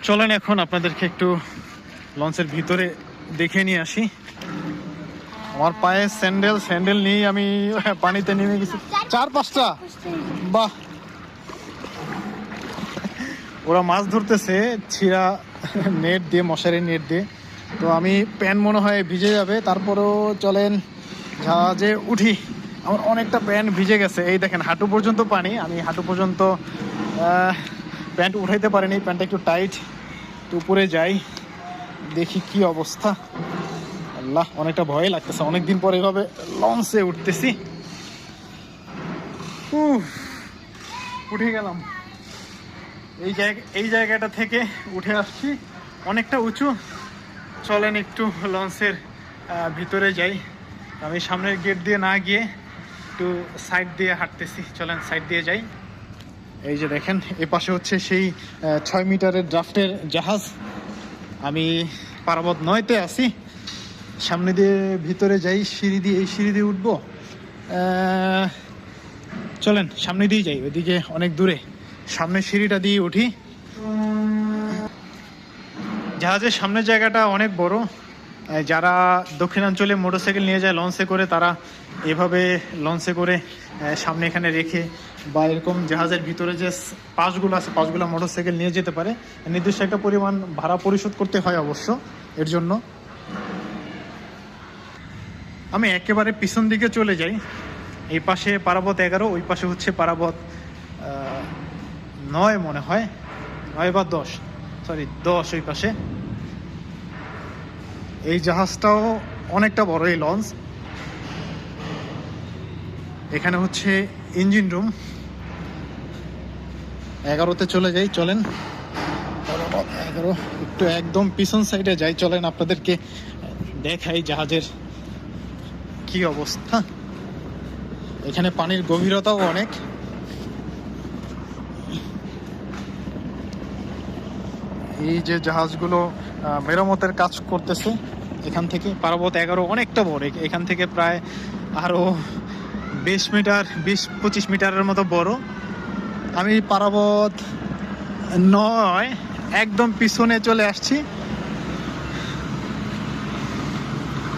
চলেন এখন আপনাদেরকে একটু লঞ্চের ভিতরে দেখে নিয়ে আসি। আমার পায়ে স্যান্ডেল নিয়ে আমি পানিতে নেমে গেছি। 4-5টা, বাহ! ওরা মাছ ধরতেছে ছিঁড়া নেট দিয়ে, মশারি নেট দিয়ে। তো আমি প্যান্ট মনে হয় ভিজে যাবে, তারপরেও চলেন জাহাজে উঠি। আমার অনেকটা প্যান্ট ভিজে গেছে, এই দেখেন হাঁটু পর্যন্ত পানি। আমি হাঁটু পর্যন্ত প্যান্ট উঠাইতে পারিনি, প্যান্টটা একটু টাইট। তো উপরে যাই, দেখি কি অবস্থা। আল্লাহ, অনেকটা ভয় লাগতেছে, অনেকদিন পরে এভাবে লঞ্চে উঠতেছি। উঠে গেলাম। এই জায়গাটা থেকে উঠে আসছি, অনেকটা উঁচু। চলেন একটু লঞ্চের ভিতরে যাই। আমি সামনের গেট দিয়ে না গিয়ে একটু সাইড দিয়ে হাঁটতেছি। চলেন সাইড দিয়ে যাই। এই যে দেখেন, এ পাশে হচ্ছে সেই 6 মিটারের ড্রাফটের জাহাজ। আমি পারাবত 9-তে আছি। সামনে দিয়ে ভিতরে যাই, সিঁড়ি দিয়ে, এই সিঁড়ি দিয়ে উঠবো। চলেন সামনে দিয়ে যাই, ওইদিকে অনেক দূরে। সামনের সিঁড়িটা দিয়ে উঠি। জাহাজের সামনের জায়গাটা অনেক বড়। যারা দক্ষিণাঞ্চলে মোটরসাইকেল নিয়ে যায় লঞ্চে করে, তারা এভাবে লঞ্চে করে সামনে এখানে রেখে, বা এরকম জাহাজের ভিতরে যে পাশগুলো আছে, পাশগুলো মোটরসাইকেল নিয়ে যেতে পারে। নির্দিষ্ট একটা পরিমাণ ভাড়া পরিশোধ করতে হয় অবশ্য এর জন্য। আমি একেবারে পিছন দিকে চলে যাই। এই পাশে পারাবত 11, ওই পাশে হচ্ছে পারাবত 9 মনে হয়, 9 বা 10, সরি 10 ওই পাশে। এই জাহাজটাও অনেকটা বড়, এই লঞ্চ। এখানে হচ্ছে ইঞ্জিন রুম। 11-তে চলে যাই, চলেন। 11 একটু একদম পিছন সাইডে যাই, চলেন আপনাদেরকে দেখাই জাহাজের কি অবস্থা। এখানে পানির গভীরতাও অনেক। এই যে জাহাজগুলো মেরামতের কাজ করতেছে এখান থেকে। পারাবত 11 অনেকটা বড়, এখান থেকে প্রায় আরো 20-25 মিটারের মতো বড়। আমি পারাবত 9 একদম পিছনে চলে আসছি।